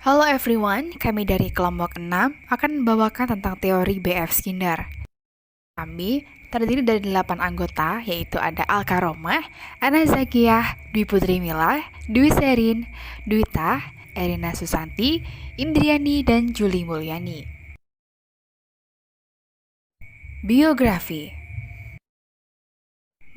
Halo everyone, kami dari kelompok 6 akan membawakan tentang teori B.F. Skinner. Kami terdiri dari 8 anggota, yaitu ada Alka Romah, Ana Zakiyah, Dwi Putri Mila, Dwi Serin, Dwita, Erina Susanti, Indriani, dan Juli Mulyani. Biografi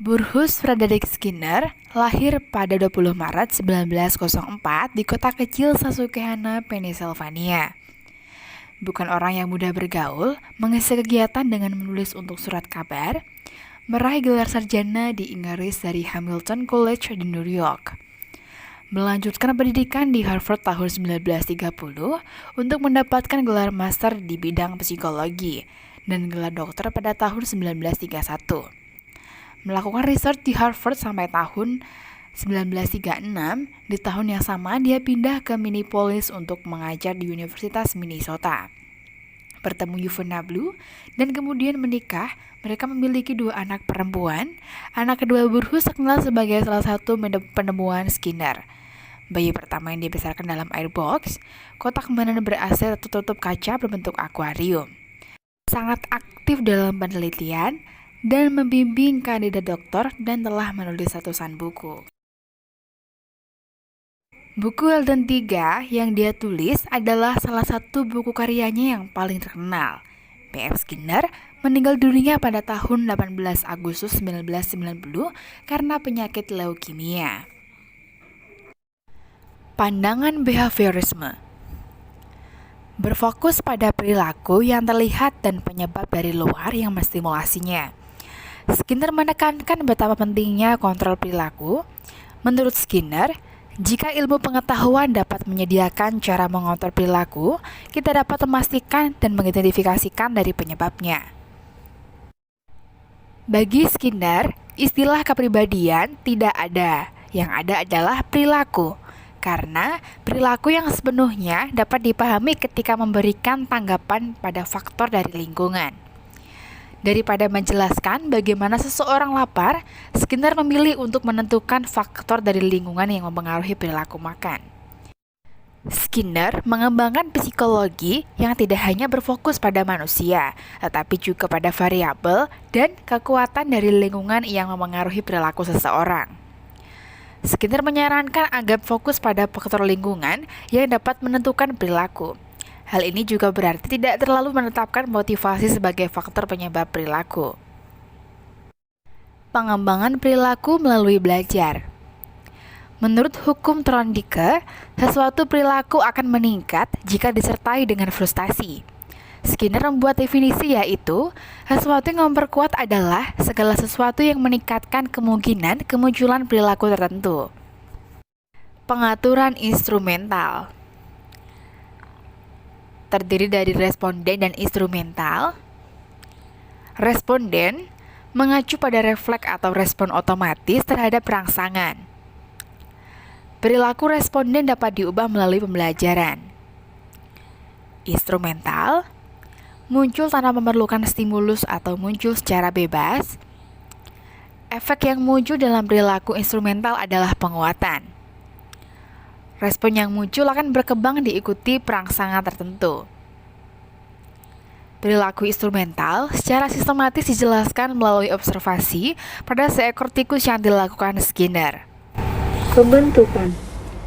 Burrhus Frederick Skinner lahir pada 20 Maret 1904 di kota kecil Susquehanna, Pennsylvania. Bukan orang yang mudah bergaul, mengisi kegiatan dengan menulis untuk surat kabar, meraih gelar sarjana di Inggris dari Hamilton College di New York. Melanjutkan pendidikan di Harvard tahun 1930 untuk mendapatkan gelar master di bidang psikologi dan gelar dokter pada tahun 1931. Melakukan riset di Harvard sampai tahun 1936, di tahun yang sama dia pindah ke Minneapolis untuk mengajar di Universitas Minnesota. Bertemu Yvonne Blue dan kemudian menikah. Mereka memiliki 2 anak perempuan. Anak kedua Burrhus terkenal sebagai salah satu penemuan Skinner. Bayi pertama yang dibesarkan dalam airbox, kotak mainan ber-AC tertutup kaca berbentuk akuarium. Sangat aktif dalam penelitian dan membimbing kandidat doktor dan telah menulis ratusan buku. Buku Eldon 3 yang dia tulis adalah salah satu buku karyanya yang paling terkenal. B.F. Skinner meninggal dunia pada tahun 18 Agustus 1990 karena penyakit leukemia. Pandangan behaviorisme berfokus pada perilaku yang terlihat dan penyebab dari luar yang menstimulasinya. Skinner menekankan betapa pentingnya kontrol perilaku. Menurut Skinner, jika ilmu pengetahuan dapat menyediakan cara mengontrol perilaku, kita dapat memastikan dan mengidentifikasikan dari penyebabnya. Bagi Skinner, istilah kepribadian tidak ada. Yang ada adalah perilaku. Karena perilaku yang sepenuhnya dapat dipahami ketika memberikan tanggapan pada faktor dari lingkungan. Daripada menjelaskan bagaimana seseorang lapar, Skinner memilih untuk menentukan faktor dari lingkungan yang mempengaruhi perilaku makan. Skinner mengembangkan psikologi yang tidak hanya berfokus pada manusia, tetapi juga pada variabel dan kekuatan dari lingkungan yang mempengaruhi perilaku seseorang. Skinner menyarankan agar fokus pada faktor lingkungan yang dapat menentukan perilaku. Hal ini juga berarti tidak terlalu menetapkan motivasi sebagai faktor penyebab perilaku. Pengembangan perilaku melalui belajar. Menurut hukum Thorndike, sesuatu perilaku akan meningkat jika disertai dengan frustasi. Skinner membuat definisi yaitu, sesuatu yang memperkuat adalah segala sesuatu yang meningkatkan kemungkinan kemunculan perilaku tertentu. Pengaturan instrumental terdiri dari responden dan instrumental. Responden mengacu pada refleks atau respon otomatis terhadap rangsangan. Perilaku responden dapat diubah melalui pembelajaran. Instrumental muncul tanpa memerlukan stimulus atau muncul secara bebas. Efek yang muncul dalam perilaku instrumental adalah penguatan. Respon yang muncul akan berkembang diikuti perangsangan tertentu. Perilaku instrumental secara sistematis dijelaskan melalui observasi pada seekor tikus yang dilakukan Skinner. Pembentukan,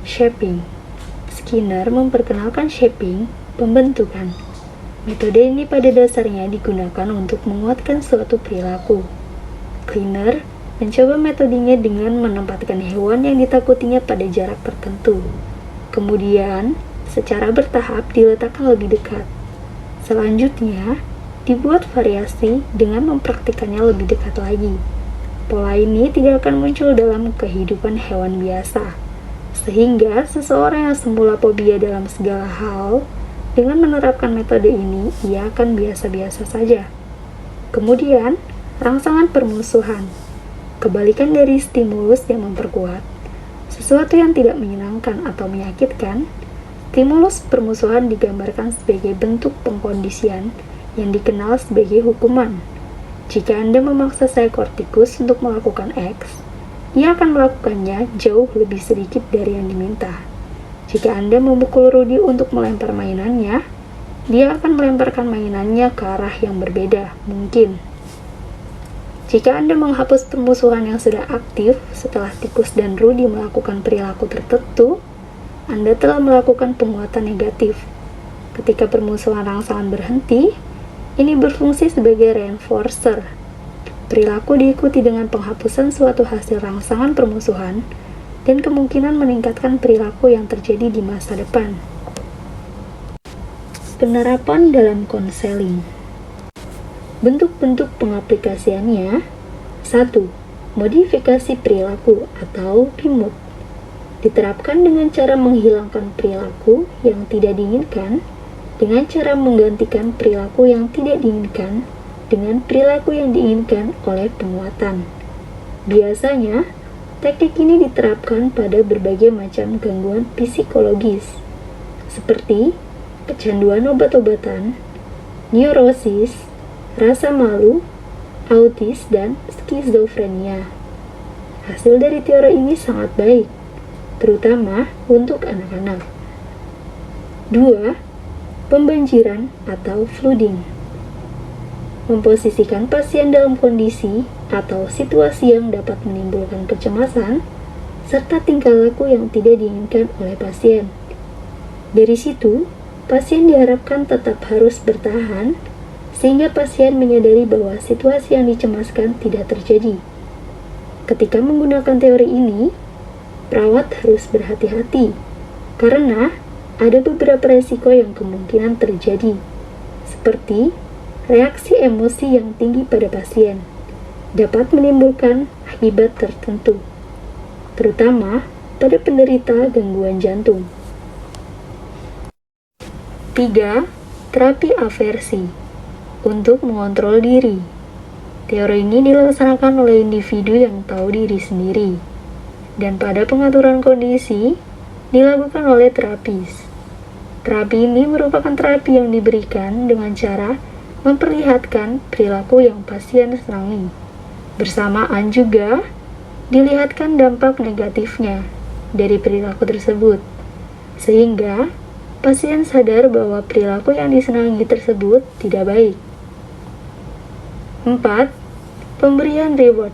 shaping. Skinner memperkenalkan shaping, pembentukan. Metode ini pada dasarnya digunakan untuk menguatkan suatu perilaku. Skinner mencoba metodenya dengan menempatkan hewan yang ditakutinya pada jarak tertentu. Kemudian, secara bertahap diletakkan lebih dekat. Selanjutnya, dibuat variasi dengan mempraktikkannya lebih dekat lagi. Pola ini tidak akan muncul dalam kehidupan hewan biasa, sehingga seseorang yang semula fobia dalam segala hal, dengan menerapkan metode ini, ia akan biasa-biasa saja. Kemudian, rangsangan permusuhan. Kebalikan dari stimulus yang memperkuat, sesuatu yang tidak menyenangkan atau menyakitkan, stimulus permusuhan digambarkan sebagai bentuk pengkondisian yang dikenal sebagai hukuman. Jika Anda memaksa seekor tikus untuk melakukan X, ia akan melakukannya jauh lebih sedikit dari yang diminta. Jika Anda memukul Rudy untuk melempar mainannya, dia akan melemparkan mainannya ke arah yang berbeda, mungkin. Jika Anda menghapus permusuhan yang sudah aktif setelah tikus dan Rudy melakukan perilaku tertentu, Anda telah melakukan penguatan negatif. Ketika permusuhan rangsangan berhenti, ini berfungsi sebagai reinforcer. Perilaku diikuti dengan penghapusan suatu hasil rangsangan permusuhan dan kemungkinan meningkatkan perilaku yang terjadi di masa depan. Penerapan dalam konseling. Bentuk-bentuk pengaplikasiannya. 1. Modifikasi perilaku atau remove. Diterapkan dengan cara menghilangkan perilaku yang tidak diinginkan dengan cara menggantikan perilaku yang tidak diinginkan dengan perilaku yang diinginkan oleh penguatan. Biasanya, teknik ini diterapkan pada berbagai macam gangguan psikologis, seperti kecanduan obat-obatan, neurosis, rasa malu, autis, dan skizofrenia. Hasil dari teori ini sangat baik, terutama untuk anak-anak. 2. Pembanjiran atau flooding. Memposisikan pasien dalam kondisi atau situasi yang dapat menimbulkan kecemasan serta tingkah laku yang tidak diinginkan oleh pasien. Dari situ, pasien diharapkan tetap harus bertahan sehingga pasien menyadari bahwa situasi yang dicemaskan tidak terjadi. Ketika menggunakan teori ini, perawat harus berhati-hati karena ada beberapa resiko yang kemungkinan terjadi, seperti reaksi emosi yang tinggi pada pasien dapat menimbulkan akibat tertentu, terutama pada penderita gangguan jantung. 3. Terapi aversi untuk mengontrol diri. Teori ini dilaksanakan oleh individu yang tahu diri sendiri, dan pada pengaturan kondisi dilakukan oleh terapis. Terapi ini merupakan terapi yang diberikan dengan cara memperlihatkan perilaku yang pasien senangi. Bersamaan juga dilihatkan dampak negatifnya dari perilaku tersebut, sehingga pasien sadar bahwa perilaku yang disenangi tersebut tidak baik. 4. Pemberian reward.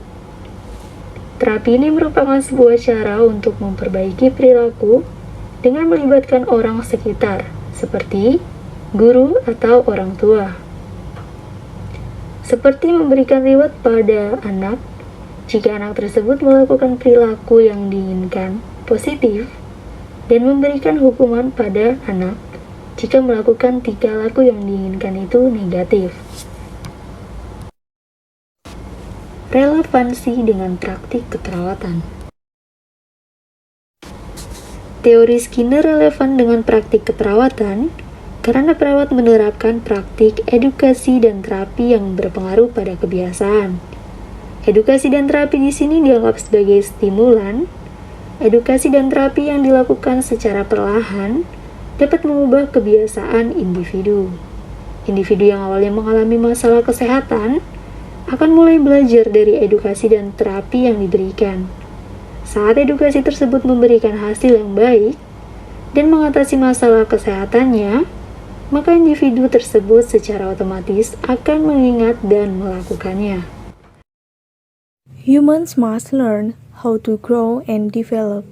Terapi ini merupakan sebuah cara untuk memperbaiki perilaku dengan melibatkan orang sekitar, seperti guru atau orang tua. Seperti memberikan reward pada anak, jika anak tersebut melakukan perilaku yang diinginkan positif, dan memberikan hukuman pada anak jika melakukan tingkah laku yang diinginkan itu negatif. Relevansi dengan praktik keperawatan. Teori Skinner relevan dengan praktik keperawatan karena perawat menerapkan praktik edukasi dan terapi yang berpengaruh pada kebiasaan. Edukasi dan terapi di sini dianggap sebagai stimulan. Edukasi dan terapi yang dilakukan secara perlahan dapat mengubah kebiasaan individu. Individu yang awalnya mengalami masalah kesehatan akan mulai belajar dari edukasi dan terapi yang diberikan. Saat edukasi tersebut memberikan hasil yang baik dan mengatasi masalah kesehatannya, maka individu tersebut secara otomatis akan mengingat dan melakukannya. Humans must learn how to grow and develop.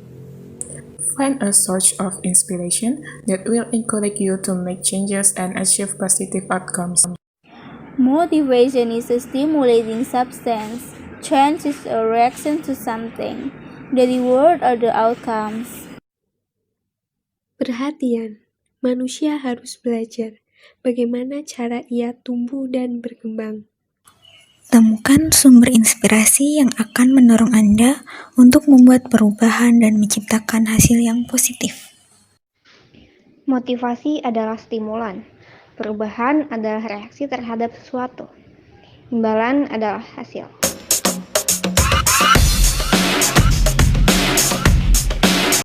Find a source of inspiration that will encourage you to make changes and achieve positive outcomes. Motivation is a stimulating substance. Change is a reaction to something. The reward are the outcomes. Perhatian, manusia harus belajar bagaimana cara ia tumbuh dan berkembang. Temukan sumber inspirasi yang akan mendorong Anda untuk membuat perubahan dan menciptakan hasil yang positif. Motivasi adalah stimulan. Perubahan adalah reaksi terhadap sesuatu. Imbalan adalah hasil.